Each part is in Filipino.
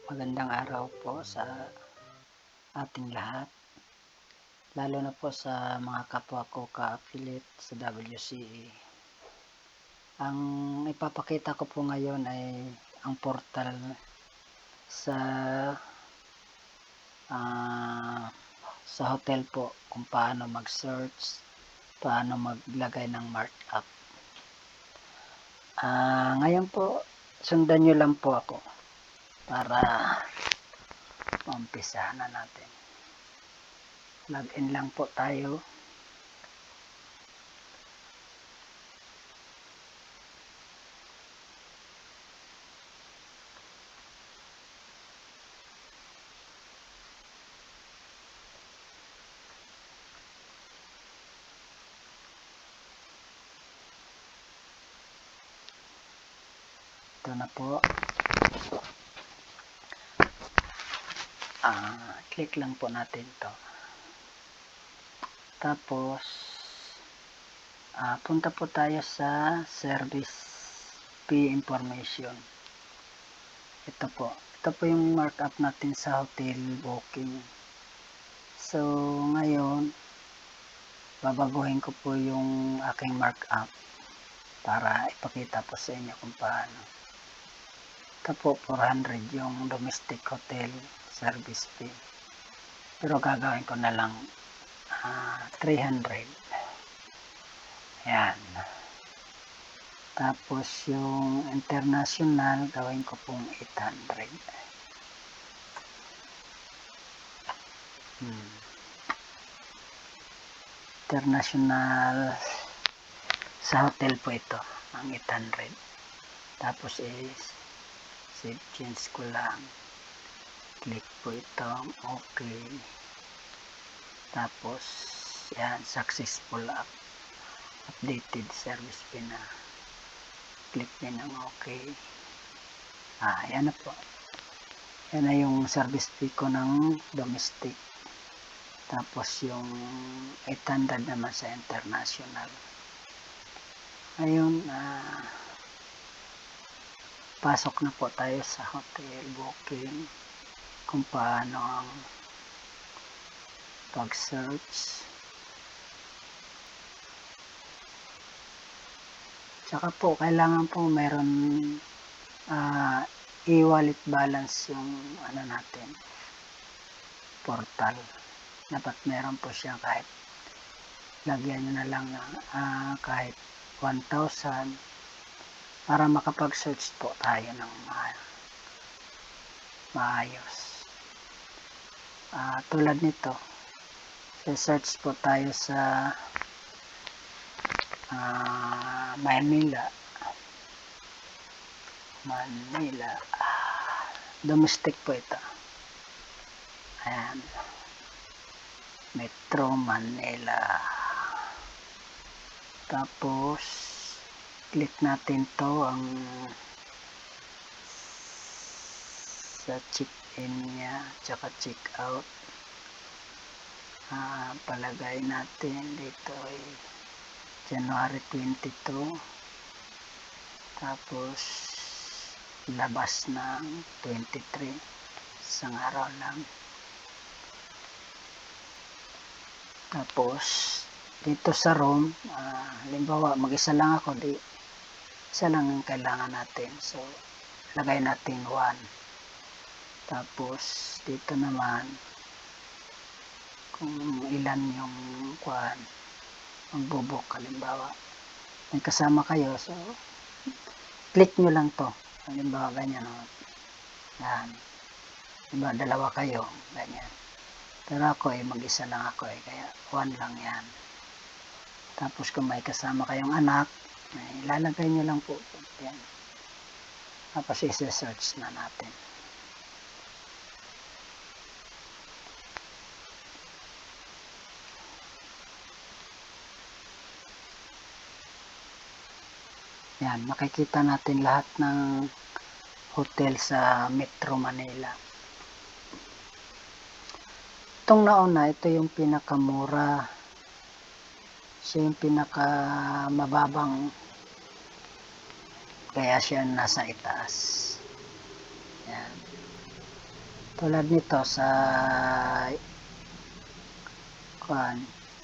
Magandang araw po sa ating lahat, lalo na po sa mga kapwa ko ka-affiliate sa WCA. Ang ipapakita ko po ngayon ay ang portal sa hotel po, kung paano mag-search, paano maglagay ng markup. Ngayon po, sundan nyo lang po ako para maumpisahan na natin. Login lang po tayo. Ito na po. Click lang po natin to. Tapos punta po tayo sa service fee information. Ito po yung markup natin sa hotel booking. So ngayon babaguhin ko po yung aking markup para ipakita po sa inyo kung paano. Ito po 400 yung domestic hotel service fee, pero gagawin ko na lang 300. Ayan. Tapos yung international gawin ko pong 800. International sa hotel po ito ang 800. Tapos is save change ko lang, click po ito, okay. Tapos yan, successful updated service fee na, click din ng okay. Yan na po, yan na yung service fee ko ng domestic. Tapos yung 800 naman sa international. Ngayon pasok na po tayo sa hotel booking, kung paano ang pag-search. Tsaka po kailangan po meron e-wallet balance yung natin, portal. Dapat meron po siya, kahit lagyan nyo na lang kahit 1,000 para makapag-search po tayo ng maayos. Tulad nito, search po tayo sa Manila, domestic po ito. Ayan, Metro Manila. Tapos click natin to, ang sa check-in nya tsaka check-out. Palagay natin dito ay January 22, tapos labas ng 23, isang araw lang. Tapos dito sa room, halimbawa mag-isa lang ako, isa lang ang kailangan natin, so lagay natin 1. Tapos dito naman kung ilan yung magbubuk, halimbawa may kasama kayo, so click nyo lang to, halimbawa ganyan, yan, halimbawa dalawa kayo, ganyan. Pero ako mag-isa lang ako, kaya 1 lang yan. Tapos kung may kasama kayong anak, ilalagay nyo lang po yan. Tapos i-search na natin. Yan, makikita natin lahat ng hotel sa Metro Manila. Itong nauna, ito yung pinakamura, siya yung pinakamababang, kaya siya nasa itaas. Yan. Tulad nito sa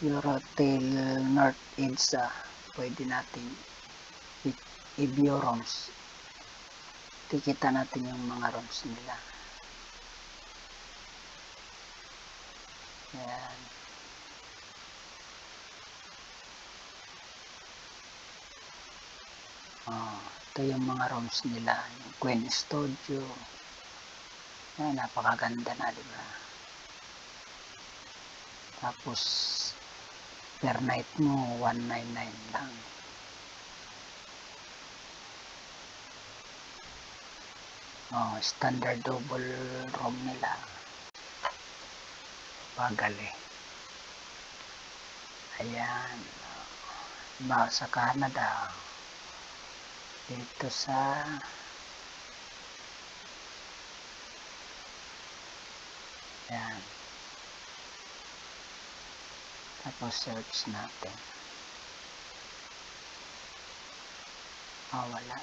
Eurotel North EDSA, pwede natin i-view ROMs. Tikita natin yung mga ROMs nila. Ayan. Ito yung mga ROMs nila, yung Queen Studio. Ayan, napakaganda na, diba? Tapos per night mo 199 lang. Standard double ROM nila. Bagal eh. Ayan. Sa Canada. Dito sa ayan. Tapos search natin. Wala.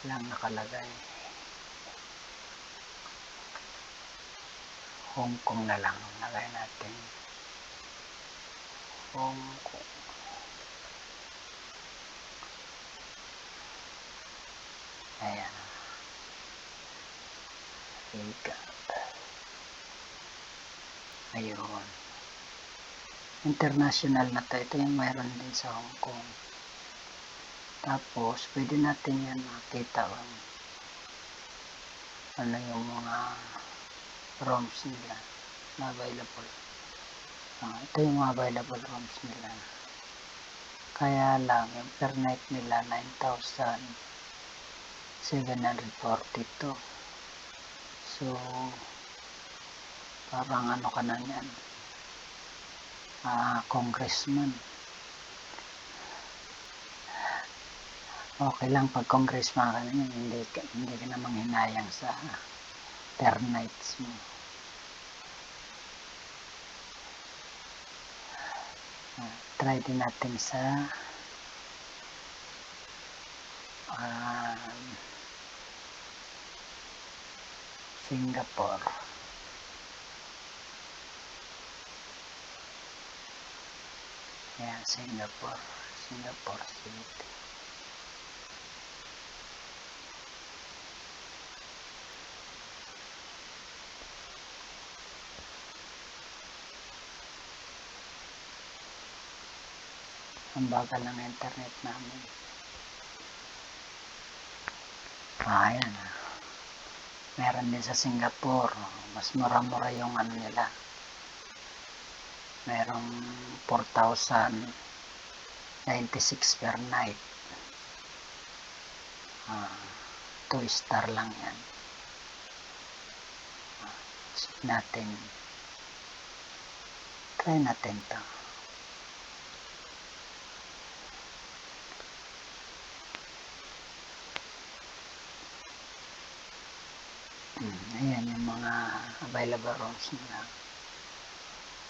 Walang nakalagay. Hong Kong na lang. Lagay natin. Hong Kong. Ayan. Ayun. International na to. Ito yung mayroon din sa Hong Kong. Tapos, pwede natin yan makita ano yung mga ROMs nila na available. Ito yung mga available ROMs nila. Kaya lang, yung per night nila 9,742. So, parang ano ka na yan, congressman. Okay lang pag congressman ka na yan, hindi ka na manghinayang sa per nights mo. Try din natin sa Singapore. Ayan, Singapore City. Ang bagal ng internet namin. Ayan. Meron din sa Singapore. Mas mura-mura yung ano nila. Merong 4,096 per night. 2 star lang yan. Check natin. Try natin to. Ayan yung mga available ROMs nila.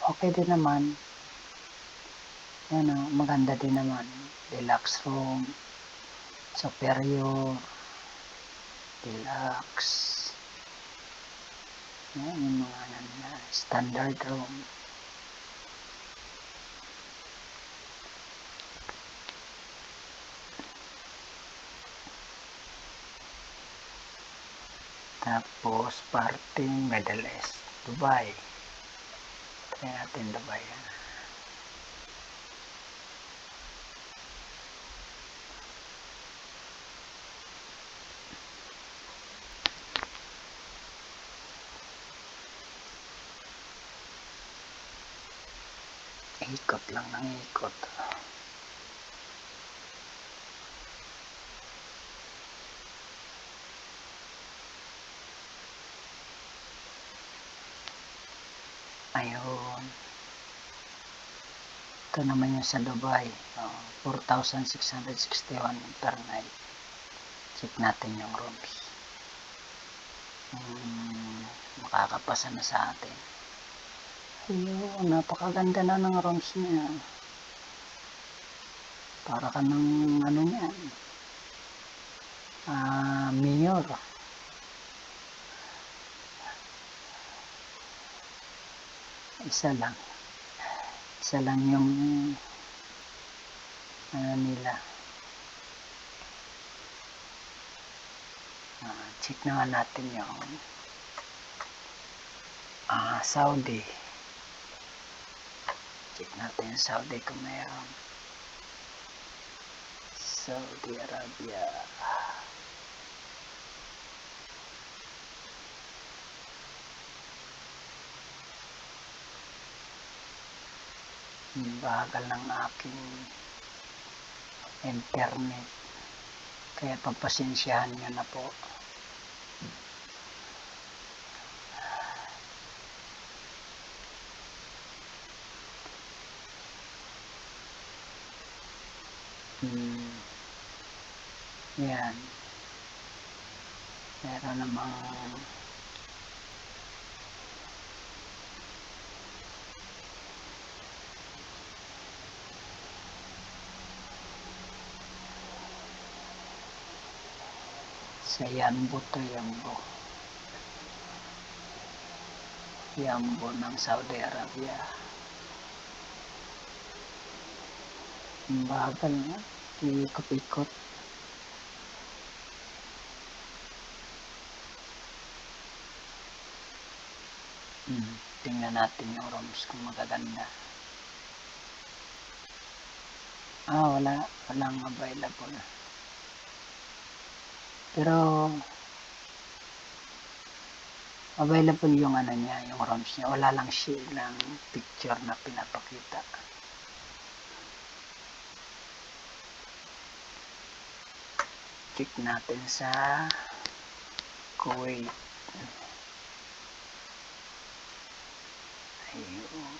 Okay din naman. Ayan, maganda din naman. Deluxe ROM, Superior, Deluxe. Ayan yung mga standard ROM. Tapos parting Middle East, Dubai. Try natin Dubai. Ikot lang ng ikot. Ayun. Ito naman yung sa Dubai. 4,661 per night. Check natin yung rooms. Makakapasa na sa atin. Ayun, napakaganda na ng rooms niya. Para ka ng ano niyan. Mayor. Isa lang. Isa lang yung nila. Check naman natin yung Saudi. Check natin yung Saudi kung mayroon. Saudi Arabia. Bagal ng aking internet. Kaya pagpasensyahan nyo na po. Yan. Meron namang sa Yanbu to, Yanbu ng Saudi Arabia. Bagal na, ikot-ikot. Tingnan natin yung rooms kung magaganda. Walang available. Pero available yung niya, yung rooms niya. Wala lang silang picture na pinapakita. Check natin sa Kuwait. Ayun.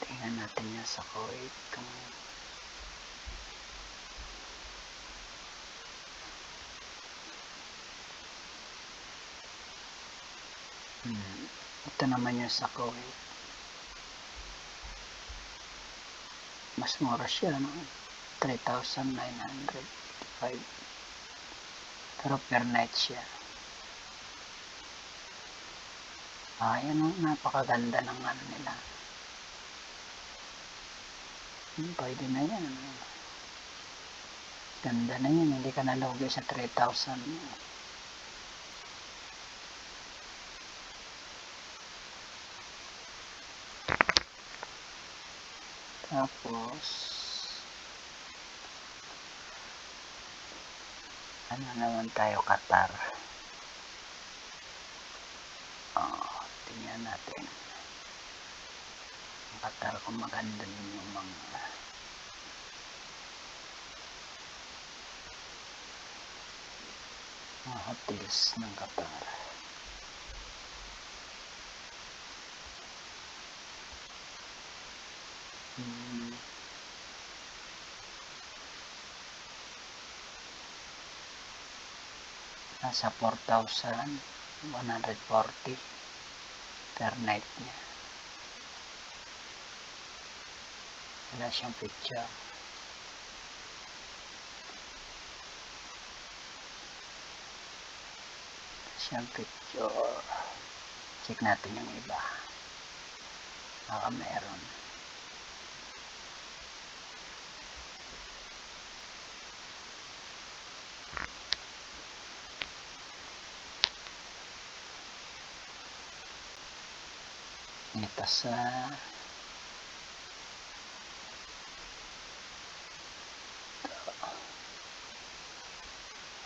Tingnan natin yan sa Kuwait kung ito naman yung sa Kuwait. Mas mura siya, no? 3,905. Pero per night siya. Yan, napakaganda ng nila. Pwede na yan. Ganda na yan, hindi ka nalugi sa 3,000. Tapos naman tayo, Qatar. Tingnan natin ang Qatar kung maganda din yung mga hotels ng Qatar. Nasa 4,140 per night niya. Wala siyang picture. Check natin yung iba. Baka meron. Ito sa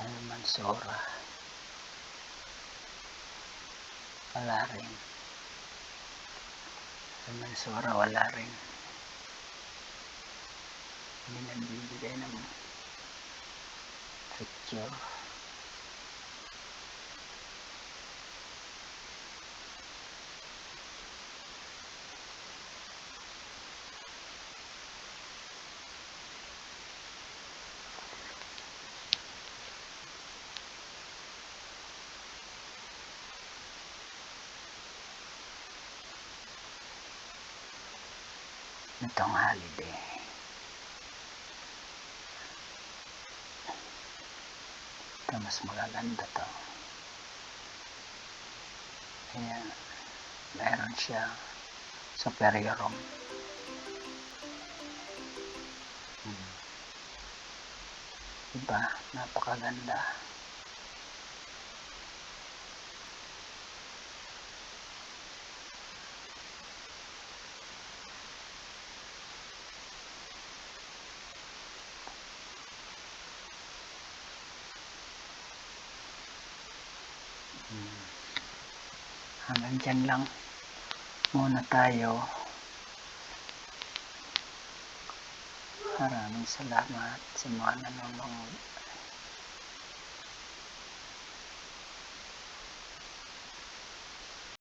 Al-Mansura. Wala rin. Al-Mansura wala rin. Hindi nagbibigay ng picture. Itong holiday. Ito mas magaganda to. Ayan. Meron siya superior room. Diba? Napakaganda. Hanggang dyan lang muna tayo. Maraming salamat sa mga nanonood.